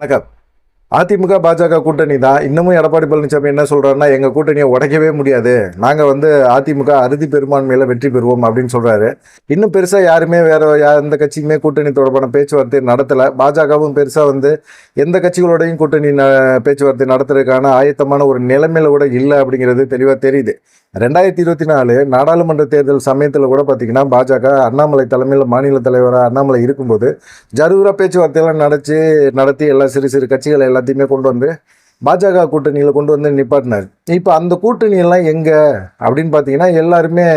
வணக்கம். அதிமுக, பாஜக கூட்டணி தான். இன்னமும் எடப்பாடி பழனிசாமி என்ன சொல்றாருன்னா, எங்க கூட்டணியை உடைக்கவே முடியாது. நாங்க அதிமுக அறுதி பெரும்பான்மையில வெற்றி பெறுவோம் அப்படின்னு சொல்றாரு. இன்னும் பெருசா யாருமே வேற எந்த கட்சியுமே கூட்டணி தொடர்பான பேச்சுவார்த்தை நடத்தல. பாஜகவும் பெருசா எந்த கட்சிகளோடையும் கூட்டணி பேச்சுவார்த்தை நடத்துறதுக்கான ஆயத்தமான ஒரு நிலைமையில கூட இல்லை அப்படிங்கிறது தெளிவா தெரியுது. 2024 நாடாளுமன்ற தேர்தல் சமயத்தில் கூட பார்த்தீங்கன்னா பாஜக அண்ணாமலை தலைமையில் மாநில தலைவராக அண்ணாமலை இருக்கும்போது ஜரூரா பேச்சுவார்த்தையெல்லாம் நடத்தி எல்லா சிறு சிறு கட்சிகளை எல்லாத்தையுமே கொண்டு பாஜக கூட்டணியில் கொண்டு நிப்பாட்டினார். இப்போ அந்த கூட்டணியெல்லாம் எங்கே அப்படின்னு பார்த்தீங்கன்னா எல்லாருமே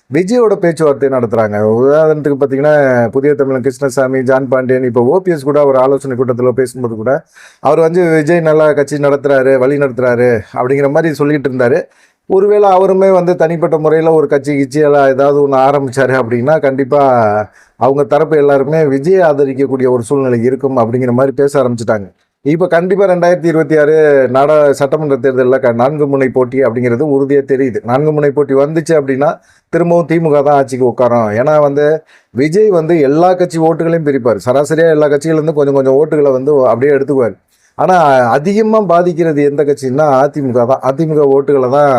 விஜயோட பேச்சுவார்த்தை நடத்துகிறாங்க. உதாரணத்துக்கு பார்த்தீங்கன்னா புதிய தமிழன் கிருஷ்ணசாமி, ஜான் பாண்டியன், இப்போ ஓபிஎஸ் கூட ஒரு ஆலோசனை கூட்டத்தில் பேசும்போது கூட அவர் விஜய் நல்லா கட்சி நடத்துகிறாரு, வழி நடத்துகிறாரு அப்படிங்கிற மாதிரி சொல்லிட்டு இருந்தார். ஒருவேளை அவருமே தனிப்பட்ட முறையில் ஒரு கிச்சியெல்லாம் ஏதாவது ஒன்று ஆரம்பித்தார் அப்படின்னா கண்டிப்பாக அவங்க தரப்பு எல்லாருமே விஜயை ஆதரிக்கக்கூடிய ஒரு சூழ்நிலை இருக்கும் அப்படிங்கிற மாதிரி பேச ஆரம்பிச்சிட்டாங்க. இப்போ கண்டிப்பாக 2026 சட்டமன்ற தேர்தலில் 4 முனை போட்டி அப்படிங்கிறது உறுதியாக தெரியுது. 4 முனை போட்டி வந்துச்சு அப்படின்னா திரும்பவும் திமுக தான் ஆட்சிக்கு உட்காரும். ஏன்னா விஜய் எல்லா கட்சி ஓட்டுகளையும் பிரிப்பார். சராசரியாக எல்லா கட்சிகள்லேருந்து கொஞ்சம் கொஞ்சம் ஓட்டுகளை அப்படியே எடுத்துக்குவார். ஆனால் அதிகமாக பாதிக்கிறது எந்த கட்சின்னா அதிமுக தான். அதிமுக ஓட்டுகளை தான்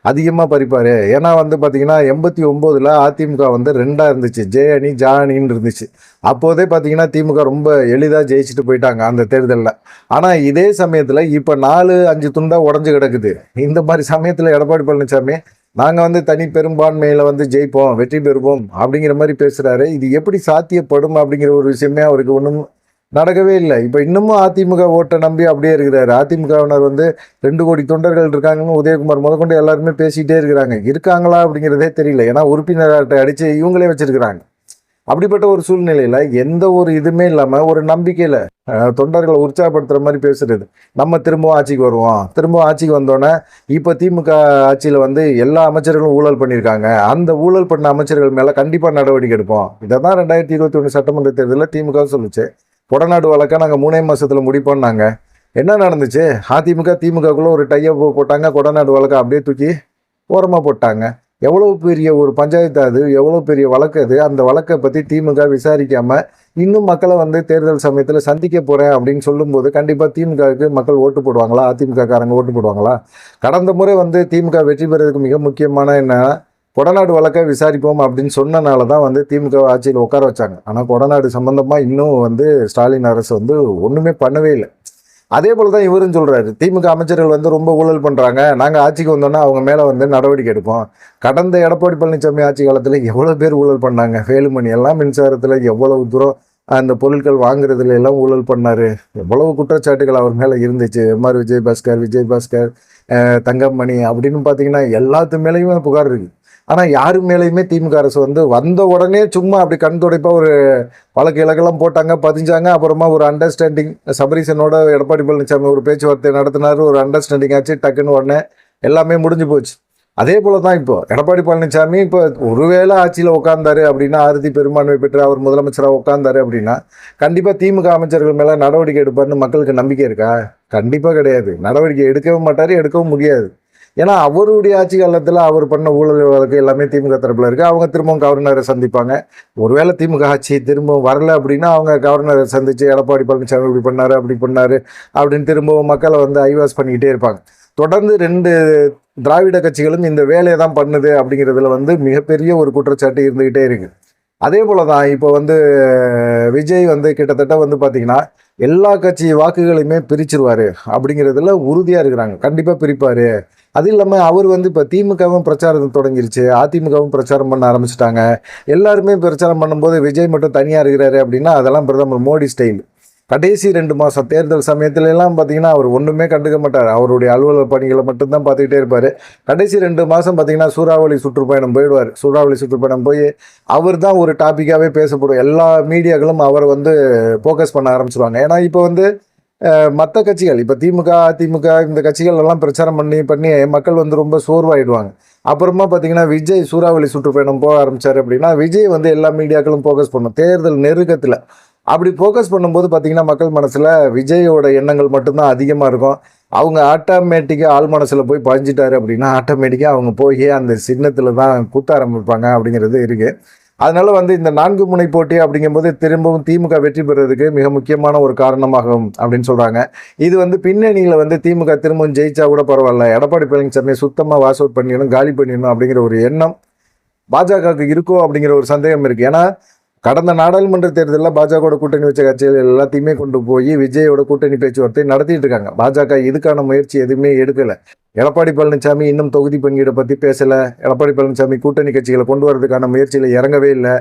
அதிகமாக பறிப்பார். ஏன்னா பார்த்தீங்கன்னா 89 அதிமுக 2ஆக இருந்துச்சு. ஜே அணி, ஜா அணின்னு இருந்துச்சு. அப்போதே பார்த்தீங்கன்னா திமுக ரொம்ப எளிதாக ஜெயிச்சுட்டு போயிட்டாங்க அந்த தேர்தலில். ஆனால் இதே சமயத்தில் இப்போ 4-5 துண்டாக உடஞ்சி கிடக்குது. இந்த மாதிரி சமயத்தில் எடப்பாடி பழனிசாமி நாங்கள் தனி பெரும்பான்மையில் ஜெயிப்போம், வெற்றி பெறுவோம் அப்படிங்கிற மாதிரி பேசுகிறாரு. இது எப்படி சாத்தியப்படும் அப்படிங்கிற ஒரு விஷயமே அவருக்கு ஒன்றும் நடக்கவே இல்லை. இப்போ இன்னமும் அதிமுக ஓட்டை நம்பி அப்படியே இருக்கிறாரு. அதிமுகவினர் 2 கோடி தொண்டர்கள் இருக்காங்கன்னு உதயகுமார் முதற்கொண்டு எல்லாருமே பேசிகிட்டே இருக்காங்களா அப்படிங்கிறதே தெரியல. ஏன்னா உறுப்பினர்கிட்ட அடித்து இவங்களே வச்சிருக்கிறாங்க. அப்படிப்பட்ட ஒரு சூழ்நிலையில் எந்த ஒரு இதுவுமே இல்லாமல் ஒரு நம்பிக்கையில் தொண்டர்களை உற்சாகப்படுத்துகிற மாதிரி பேசுறது. நம்ம திரும்பவும் ஆட்சிக்கு வருவோம், திரும்பவும் ஆட்சிக்கு வந்தோன்னே இப்போ திமுக ஆட்சியில் எல்லா அமைச்சர்களும் ஊழல் பண்ணியிருக்காங்க, அந்த ஊழல் பண்ண அமைச்சர்கள் மேலே கண்டிப்பாக நடவடிக்கை எடுப்போம். இதை தான் 2021 சட்டமன்ற தேர்தலில் திமுக சொல்லிச்சு. கொடநாடு வழக்கை நாங்கள் 3 மாதத்தில் முடிப்போம்னாங்க. என்ன நடந்துச்சு? அதிமுக திமுகக்குள்ளே ஒரு டையப் போட்டாங்க. கொடநாடு வழக்கை அப்படியே தூக்கி ஓரமாக போட்டாங்க. எவ்வளோ பெரிய ஒரு பஞ்சாயத்து அது, எவ்வளோ பெரிய வழக்கு அது. அந்த வழக்கை பற்றி திமுக விசாரிக்காமல் இன்னும் மக்களை தேர்தல் சமயத்தில் சந்திக்க போகிறேன் அப்படின்னு சொல்லும்போது கண்டிப்பாக திமுகவுக்கு மக்கள் ஓட்டு போடுவாங்களா? அதிமுக காரங்க ஓட்டு போடுவாங்களா? கடந்த முறை திமுக வெற்றி பெறதுக்கு மிக முக்கியமான என்ன, கொடநாடு வழக்கை விசாரிப்போம் அப்படின்னு சொன்னனால தான் திமுக ஆட்சியில் உட்கார வச்சாங்க. ஆனால் கொடநாடு சம்பந்தமாக இன்னும் ஸ்டாலின் அரசு ஒன்றுமே பண்ணவே இல்லை. அதே போல் தான் இவரும் சொல்கிறாரு, திமுக அமைச்சர்கள் ரொம்ப ஊழல் பண்ணுறாங்க, நாங்கள் ஆட்சிக்கு வந்தோன்னா அவங்க மேலே நடவடிக்கை எடுப்போம். கடந்த எடப்பாடி பழனிசாமி ஆட்சி காலத்தில் எவ்வளோ பேர் ஊழல் பண்ணாங்க. வேலுமணி எல்லாம் மின்சாரத்தில் எவ்வளவு தூரம் அந்த பொருட்கள் வாங்குறதுல எல்லாம் ஊழல் பண்ணார். எவ்வளவு குற்றச்சாட்டுகள் அவர் மேலே இருந்துச்சு. எம்ஆர் விஜயபாஸ்கர், தங்கமணி அப்படின்னு பார்த்தீங்கன்னா எல்லாத்து மேலேயுமே புகார் இருக்குது. ஆனால் யாரு மேலேயுமே திமுக அரசு வந்த உடனே சும்மா அப்படி கண் துடைப்பாக ஒரு வழக்கு இலக்கெல்லாம் போட்டாங்க, பதிஞ்சாங்க. அப்புறமா ஒரு அண்டர்ஸ்டாண்டிங் சபரீசனோட எடப்பாடி பழனிசாமி ஒரு பேச்சுவார்த்தை நடத்தினார். ஒரு அண்டர்ஸ்டாண்டிங் ஆச்சு, டக்குன்னு உடனே எல்லாமே முடிஞ்சு போச்சு. அதே போல தான் இப்போ எடப்பாடி பழனிசாமி இப்போ ஒருவேளை ஆட்சியில் உட்கார்ந்தாரு அப்படின்னா, அறுதி பெரும்பான்மை பெற்று அவர் முதலமைச்சராக உட்கார்ந்தாரு அப்படின்னா கண்டிப்பாக திமுக அமைச்சர்கள் மேலே நடவடிக்கை எடுப்பார்னு மக்களுக்கு நம்பிக்கை இருக்கா? கண்டிப்பாக கிடையாது. நடவடிக்கை எடுக்கவும் மாட்டார், எடுக்கவும் முடியாது. ஏன்னா அவருடைய ஆட்சி காலத்தில் அவர் பண்ண ஊழல் வழக்கு எல்லாமே திமுக தரப்பில் இருக்குது. அவங்க திரும்பவும் கவர்னரை சந்திப்பாங்க. ஒருவேளை திமுக ஆட்சி திரும்பவும் வரல அப்படின்னா அவங்க கவர்னரை சந்தித்து எடப்பாடி பழனிசாமி இப்படி பண்ணார், அப்படி பண்ணார் அப்படின்னு திரும்பவும் மக்களை ஐவாஸ் பண்ணிக்கிட்டே இருப்பாங்க. தொடர்ந்து 2 திராவிட கட்சிகளும் இந்த வேலையை தான் பண்ணுது அப்படிங்கிறதுல மிகப்பெரிய ஒரு குற்றச்சாட்டு இருந்துக்கிட்டே இருக்குது. அதே போல தான் இப்போ விஜய் கிட்டத்தட்ட பார்த்தீங்கன்னா எல்லா கட்சி வாக்குகளையுமே பிரிச்சிருவார் அப்படிங்கிறதுல உறுதியாக இருக்கிறாங்க. கண்டிப்பாக பிரிப்பார். அது இல்லாமல் அவர் இப்போ திமுகவும் பிரச்சாரம் தொடங்கிருச்சு, அதிமுகவும் பிரச்சாரம் பண்ண ஆரம்பிச்சிட்டாங்க. எல்லாருமே பிரச்சாரம் பண்ணும்போது விஜய் மட்டும் தனியாக இருக்கிறாரு அப்படின்னா அதெல்லாம் பிரதமர் மோடி ஸ்டைல். கடைசி 2 மாதம் தேர்தல் சமயத்துல எல்லாம் பார்த்தீங்கன்னா அவர் ஒன்றுமே கண்டுக்க மாட்டார். அவருடைய அலுவலக பணிகளை மட்டும்தான் பார்த்துக்கிட்டே இருப்பார். கடைசி 2 மாதம் பார்த்தீங்கன்னா சூறாவளி சுற்றுப்பயணம் போயிடுவார். சூறாவளி சுற்றுப்பயணம் போய் அவர் தான் ஒரு டாப்பிக்காகவே பேசப்படும். எல்லா மீடியாக்களும் அவரை ஃபோக்கஸ் பண்ண ஆரம்பிச்சிருவாங்க. ஏன்னா இப்போ மற்ற கட்சிகள் இப்போ திமுக, அதிமுக இந்த கட்சிகள் எல்லாம் பிரச்சாரம் பண்ணி மக்கள் ரொம்ப சோர்வாயிடுவாங்க. அப்புறமா பார்த்தீங்கன்னா விஜய் சூறாவளி சுற்றுப்பயணம் போக ஆரம்பித்தார் அப்படின்னா விஜய் எல்லா மீடியாக்களும் ஃபோக்கஸ் பண்ணும் தேர்தல் நெருக்கத்தில். அப்படி ஃபோக்கஸ் பண்ணும்போது பார்த்தீங்கன்னா மக்கள் மனசில் விஜயோட எண்ணங்கள் மட்டும்தான் அதிகமாக இருக்கும். அவங்க ஆட்டோமேட்டிக்காக ஆள் மனசில் போய் பதிஞ்சிட்டாரு அப்படின்னா ஆட்டோமேட்டிக்காக அவங்க போய் அந்த சின்னத்தில் தான் குத்த ஆரம்பிப்பாங்க அப்படிங்கிறது இருக்குது. அதனால வந்து இந்த 4 முனை போட்டி அப்படிங்கும்போது திரும்பவும் திமுக வெற்றி பெறுவதற்கு மிக முக்கியமான ஒரு காரணமாகும் அப்படின்னு சொல்றாங்க. இது வந்து பின்னணியில வந்து திமுக திரும்பவும் ஜெயிச்சா கூட பரவாயில்ல, எடப்பாடி பழனிசாமி சுத்தமா வாஷ் அவுட் பண்ணிடணும், காலி பண்ணிடணும் அப்படிங்கிற ஒரு எண்ணம் பாஜகவுக்கு இருக்கோ அப்படிங்கிற ஒரு சந்தேகம் இருக்கு. ஏன்னா கடந்த நாடாளுமன்ற தேர்தலில் பாஜகவோட கூட்டணி வச்ச கட்சிகள் எல்லாத்தையுமே கொண்டு போய் விஜயோட கூட்டணி பேச்சுவார்த்தை நடத்திட்டு இருக்காங்க. பாஜக இதுக்கான முயற்சி எதுவுமே எடுக்கல. எடப்பாடி பழனிசாமி இன்னும் தொகுதி பங்கீடை பத்தி பேசல. எடப்பாடி பழனிசாமி கூட்டணி கட்சிகளை கொண்டு வரதுக்கான முயற்சியில இறங்கவே இல்லை.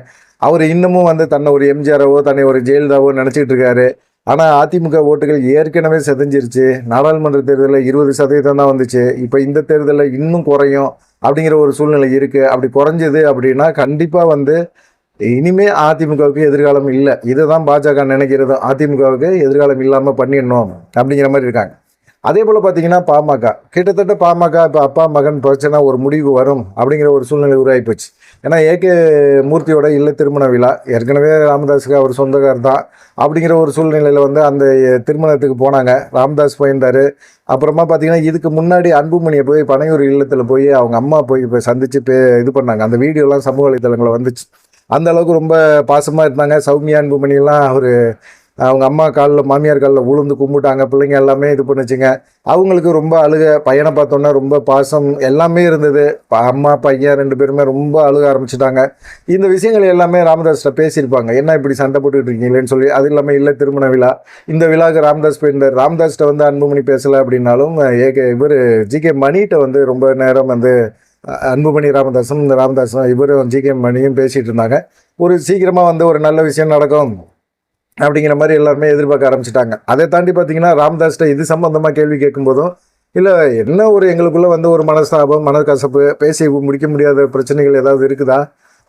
அவர் இன்னமும் வந்து தன்னை ஒரு எம்ஜிஆரவோ தன்னை ஒரு ஜெயலலிதாவோ நினைச்சிட்டு இருக்காரு. ஆனா அதிமுக ஓட்டுகள் ஏற்கனவே செதஞ்சிருச்சு. நாடாளுமன்ற தேர்தலில் 20% தான் வந்துச்சு. இப்ப இந்த தேர்தலில் இன்னும் குறையும் அப்படிங்கிற ஒரு சூழ்நிலை இருக்கு. அப்படி குறைஞ்சது அப்படின்னா கண்டிப்பா வந்து இனிமே அதிமுகவுக்கு எதிர்காலம் இல்லை. இதுதான் பாஜக நினைக்கிறது. அதிமுகவுக்கு எதிர்காலம் இல்லாம பண்ணிடணும் அப்படிங்கிற மாதிரி இருக்காங்க. அதே போல பாத்தீங்கன்னா பாமக கிட்டத்தட்ட பாமக இப்ப அப்பா மகன் பிரச்சனை ஒரு முடிவு வரும் அப்படிங்கிற ஒரு சூழ்நிலை உருவாகி போச்சு. ஏன்னா ஏகே மூர்த்தியோட இல்ல திருமண விழா ஏற்கனவே ராமதாஸுக்கு அவர் சொந்தக்கார் தான் அப்படிங்கிற ஒரு சூழ்நிலையில வந்து அந்த திருமணத்துக்கு போனாங்க. ராமதாஸ் போயிருந்தாரு. அப்புறமா பார்த்தீங்கன்னா இதுக்கு முன்னாடி அன்புமணியை போய் பனையூர் இல்லத்தில் போய் அவங்க அம்மா போய் இப்போ சந்திச்சு இது பண்ணாங்க. அந்த வீடியோலாம் சமூக வலைத்தளங்களில் வந்துச்சு. அந்த அளவுக்கு ரொம்ப பாசமாக இருந்தாங்க. சௌமியா அன்புமணியெல்லாம் அவங்க அம்மா காலில் மாமியார் காலில் உளுந்து கும்பிட்டாங்க. பிள்ளைங்க எல்லாமே இது பண்ணுச்சுங்க. அவங்களுக்கு ரொம்ப அழுக. பையனை பார்த்தோன்னா ரொம்ப பாசம் எல்லாமே இருந்தது. அம்மா பையன் 2 பேருமே ரொம்ப அழுக ஆரம்பிச்சுட்டாங்க. இந்த விஷயங்கள் எல்லாமே ராமதாஸ்கிட்ட பேசியிருப்பாங்க. என்ன இப்படி சண்டை போட்டுக்கிட்டு இருக்கீங்களேன்னு சொல்லி. அது இல்லாமல் இல்லை திருமண விழா, இந்த விழாவுக்கு ராமதாஸ் போயிருந்தார். ராமதாஸ்கிட்ட வந்து அன்புமணி பேசலை அப்படின்னாலும் இவர் ஜிகே மணிகிட்ட வந்து ரொம்ப நேரம் வந்து அன்புமணி ராமதாஸும் இந்த ராமதாஸும் இவரும் ஜிகே மணியும் பேசிகிட்டு இருந்தாங்க. ஒரு சீக்கிரமாக வந்து ஒரு நல்ல விஷயம் நடக்கும் அப்படிங்கிற மாதிரி எல்லாருமே எதிர்பார்க்க ஆரம்பிச்சிட்டாங்க. அதை தாண்டி பார்த்தீங்கன்னா ராமதாஸ்கிட்ட இது சம்பந்தமாக கேள்வி கேட்கும்போதும் இல்லை என்ன ஒரு எங்களுக்குள்ளே வந்து ஒரு மனஸ்தாபம் மனக்கசப்பு பேசி முடிக்க முடியாத பிரச்சனைகள் ஏதாவது இருக்குதா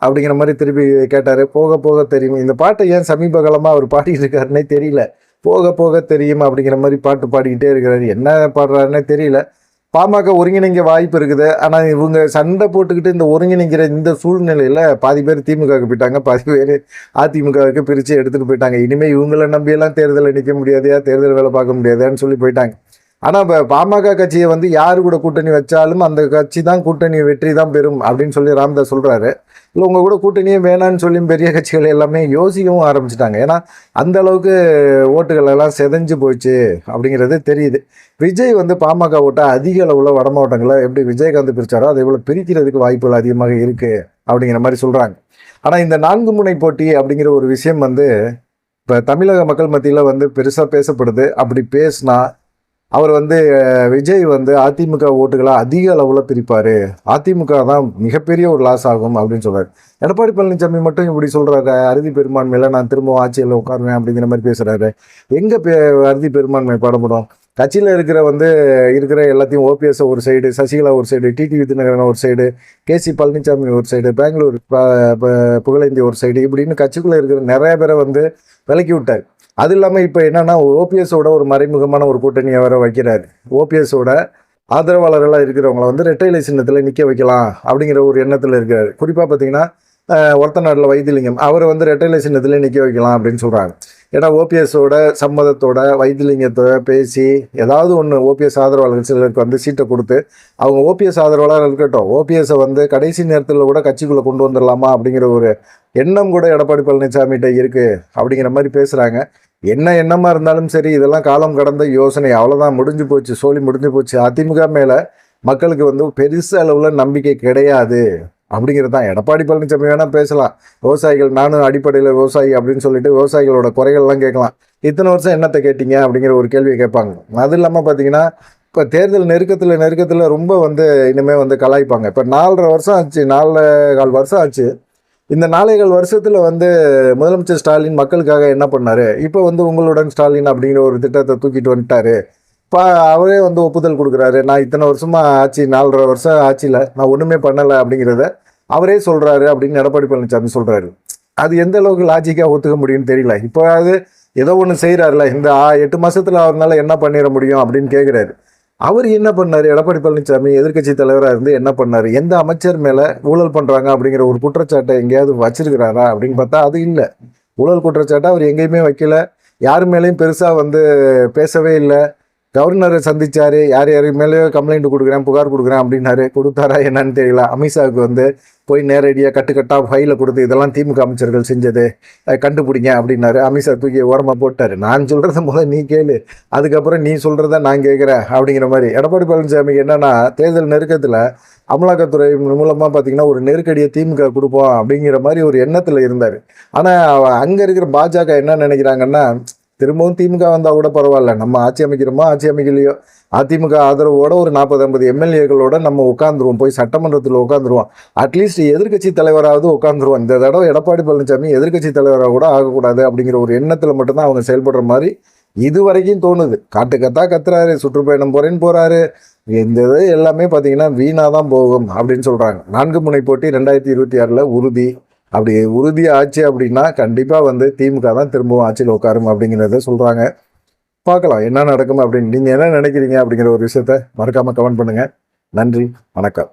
அப்படிங்கிற மாதிரி திருப்பி கேட்டார். போக போக தெரியும். இந்த பாட்டை ஏன் சமீப காலமாக அவர் பாடிக்கிட்டு இருக்காருன்னே தெரியல. போக போக தெரியும் அப்படிங்கிற மாதிரி பாட்டு பாடிக்கிட்டே இருக்கிறாரு. என்ன பாடுறாருன்னே தெரியல. பாமக ஒருங்கிணைங்க வாய்ப்பு இருக்குது. ஆனால் இவங்க சண்டை போட்டுக்கிட்டு இந்த ஒருங்கிணைக்கிற இந்த சூழ்நிலையில் பாதி பேர் திமுகவுக்கு போயிட்டாங்க, பாதி பேர் அதிமுகவுக்கு பிரித்து எடுத்துகிட்டு போயிட்டாங்க. இனிமேல் இவங்கள நம்பியெல்லாம் தேர்தலில் நிற்க முடியாதையா, தேர்தல் வேலை பார்க்க முடியாதான்னு சொல்லி போயிட்டாங்க. ஆனால் இப்போ பாமக கட்சியை வந்து யார் கூட கூட்டணி வச்சாலும் அந்த கட்சி தான் கூட்டணி வெற்றி தான் பெறும் அப்படின்னு சொல்லி ராமதாஸ் சொல்கிறாரு. இல்லை உங்கள் கூட கூட்டணியே வேணான்னு சொல்லி பெரிய கட்சிகள் எல்லாமே யோசிக்கவும் ஆரம்பிச்சிட்டாங்க. ஏன்னா அந்த அளவுக்கு ஓட்டுகள் எல்லாம் செதஞ்சு போச்சு அப்படிங்கிறது தெரியுது. விஜய் வந்து பாமக ஓட்டை அதிக அளவில் வட மாவட்டங்களை எப்படி விஜயகாந்த் பிரித்தாரோ அதே போல் பிரிக்கிறதுக்கு வாய்ப்புகள் அதிகமாக இருக்குது அப்படிங்கிற மாதிரி சொல்கிறாங்க. ஆனால் இந்த 4 முனை போட்டி அப்படிங்கிற ஒரு விஷயம் வந்து இப்போ தமிழக மக்கள் மத்தியில் வந்து பெருசாக பேசப்படுது. அப்படி பேசினா அவர் வந்து விஜய் வந்து அதிமுக ஓட்டுகளை அதிக அளவில் பிரிப்பார், அதிமுக தான் மிகப்பெரிய ஒரு லாஸ் ஆகும் அப்படின்னு சொல்கிறார். எடப்பாடி பழனிசாமி மட்டும் இப்படி சொல்கிறாரு. அறுதி பெரும்பான்மையில் நான் திரும்பவும் ஆட்சியில் உட்காருவேன் அப்படிங்கிற மாதிரி பேசுகிறாரு. எங்கே அறுதி பெரும்பான்மை படப்படும்? கட்சியில் இருக்கிற எல்லாத்தையும் ஓபிஎஸ் ஒரு சைடு, சசிகலா ஒரு சைடு, டிடிவி தினகரன் ஒரு சைடு, கேசி பழனிசாமி ஒரு சைடு, பெங்களூர் புகழேந்தி ஒரு சைடு, இப்படின்னு கட்சிக்குள்ளே இருக்கிற நிறைய பேரை வந்து விலக்கி விட்டார். அது இல்லாமல் இப்போ என்னன்னா ஓபிஎஸோட ஒரு மறைமுகமான ஒரு கூட்டணியை வர வைக்கிறாரு. ஓபிஎஸோட ஆதரவாளர்களாக இருக்கிறவங்கள வந்து இரட்டை இலை சின்னத்தில் நிற்க வைக்கலாம் அப்படிங்கிற ஒரு எண்ணத்தில் இருக்கிறாரு. குறிப்பாக பார்த்தீங்கன்னா ஒரத்தநாட்டில் வைத்திலிங்கம் அவர் வந்து இரட்டை இலை சின்னத்தில் நிற்க வைக்கலாம் அப்படின்னு சொல்கிறாங்க. ஏன்னா ஓபிஎஸோட சம்மதத்தோட வைத்திலிங்கத்தோட பேசி ஏதாவது ஒன்று ஓபிஎஸ் ஆதரவாளர்கள் சிலருக்கு வந்து சீட்டை கொடுத்து அவங்க ஓபிஎஸ் ஆதரவாளர் இருக்கட்டும், ஓபிஎஸை வந்து கடைசி நேரத்தில் கூட கட்சிக்குள்ளே கொண்டு வந்துடலாமா அப்படிங்கிற ஒரு எண்ணம் கூட எடப்பாடி பழனிசாமிகிட்ட இருக்குது அப்படிங்கிற மாதிரி பேசுகிறாங்க. என்ன எண்ணமாக இருந்தாலும் சரி, இதெல்லாம் காலம் கடந்த யோசனை. அவ்வளோதான், முடிஞ்சு போச்சு, சோழி முடிஞ்சு போச்சு. அதிமுக மேலே மக்களுக்கு வந்து பெருசு அளவில் நம்பிக்கை கிடையாது அப்படிங்கிறது தான். எடப்பாடி பழனிசாமி வேணால் பேசலாம், விவசாயிகள் நானும் அடிப்படையில் விவசாயி அப்படின்னு சொல்லிட்டு விவசாயிகளோட குறைகள்லாம் கேட்கலாம். இத்தனை வருஷம் என்னத்தை கேட்டீங்க அப்படிங்கிற ஒரு கேள்வியை கேட்பாங்க. அது இல்லாமல் பார்த்தீங்கன்னா இப்போ தேர்தல் நெருக்கத்தில் ரொம்ப வந்து இனிமேல் வந்து கலாய்ப்பாங்க. இப்போ 4.5 வருஷம் ஆச்சு, 4.25 வருஷம் ஆச்சு. இந்த 4.25 வருஷத்தில் வந்து முதலமைச்சர் ஸ்டாலின் மக்களுக்காக என்ன பண்ணார்? இப்போ வந்து உங்களுடன் ஸ்டாலின் அப்படிங்கிற ஒரு திட்டத்தை தூக்கிட்டு வந்துட்டாரு. இப்போ அவரே வந்து ஒப்புதல் கொடுக்குறாரு. நான் இத்தனை வருஷமாக ஆட்சி, 4.5 வருஷம் ஆட்சியில் நான் ஒன்றுமே பண்ணலை அப்படிங்கிறத அவரே சொல்கிறாரு அப்படின்னு எடப்பாடி பழனிசாமி சொல்கிறாரு. அது எந்த அளவுக்கு லாஜிக்காக ஒத்துக்க முடியும்னு தெரியல. இப்போ அது ஏதோ ஒன்று செய்கிறாருல, இந்த 8 மாதத்தில் அவரால் என்ன பண்ணிட முடியும் அப்படின்னு கேட்குறாரு. அவர் என்ன பண்ணார்? எடப்பாடி பழனிசாமி எதிர்க்கட்சி தலைவராக இருந்து என்ன பண்ணார்? எந்த அமைச்சர் மேலே ஊழல் பண்ணுறாங்க அப்படிங்கிற ஒரு குற்றச்சாட்டை எங்கேயாவது வச்சிருக்கிறாரா அப்படின்னு பார்த்தா அது இல்லை. ஊழல் குற்றச்சாட்டை அவர் எங்கேயுமே வைக்கல. யார் மேலேயும் பெருசாக வந்து பேசவே இல்லை. கவர்னரை சந்திச்சாரு, யார் யார் மேலேயோ கம்ப்ளைண்ட் கொடுக்குறேன், புகார் கொடுக்குறேன் அப்படின்னாரு. கொடுத்தாரா என்னன்னு தெரியல. அமித்ஷாவுக்கு வந்து போய் நேரடியாக கட்டுக்கட்டாக ஃபைலை கொடுத்து இதெல்லாம் திமுக அமைச்சர்கள் செஞ்சது, கண்டுபிடிங்க அப்படின்னாரு. அமித்ஷா தூக்கி ஓரமாக போட்டார். நான் சொல்கிறத முதல் நீ கேளு, அதுக்கப்புறம் நீ சொல்கிறத நான் கேட்குறேன் அப்படிங்கிற மாதிரி. எடப்பாடி பழனிசாமி என்னன்னா, தேர்தல் நெருக்கத்தில் அமலாக்கத்துறை மூலமாக பார்த்தீங்கன்னா ஒரு நெருக்கடியை திமுக கொடுப்போம் அப்படிங்கிற மாதிரி ஒரு எண்ணத்தில் இருந்தார். ஆனால் அங்கே இருக்கிற பாஜக என்ன நினைக்கிறாங்கன்னா, திரும்பவும் திமுக வந்தால் கூட பரவாயில்ல, நம்ம ஆட்சி அமைக்கிறோமோ ஆட்சி அமைக்கலையோ, அதிமுக ஆதரவோட ஒரு 40-50 எம்எல்ஏக்களோட நம்ம உட்காந்துருவோம், போய் சட்டமன்றத்தில் உட்காந்துருவோம், அட்லீஸ்ட் எதிர்க்கட்சி தலைவராவது உட்காந்துருவோம். இந்த தடவை எடப்பாடி பழனிசாமி எதிர்க்கட்சி தலைவராக கூட ஆகக்கூடாது அப்படிங்கிற ஒரு எண்ணத்தில் மட்டும்தான் அவங்க செயல்படுற மாதிரி இது வரைக்கும் தோணுது. காட்டுக்கத்தா கத்துறாரு, சுற்றுப்பயணம் போறேன்னு போறாரு. இந்த இது எல்லாமே பார்த்தீங்கன்னா வீணாக தான் போகும் அப்படின்னு சொல்கிறாங்க. 4 முனை போட்டி 2026 உறுதி. அப்படி உறுதி ஆச்சு அப்படின்னா கண்டிப்பாக வந்து திமுக தான் திரும்பவும் ஆட்சியில் உட்காரும் அப்படிங்கிறத சொல்கிறாங்க. பார்க்கலாம் என்ன நடக்கும் அப்படின்னு. நீங்கள் என்ன நினைக்கிறீங்க அப்படிங்கிற ஒரு விஷயத்த மறக்காமல் கமெண்ட் பண்ணுங்கள். நன்றி, வணக்கம்.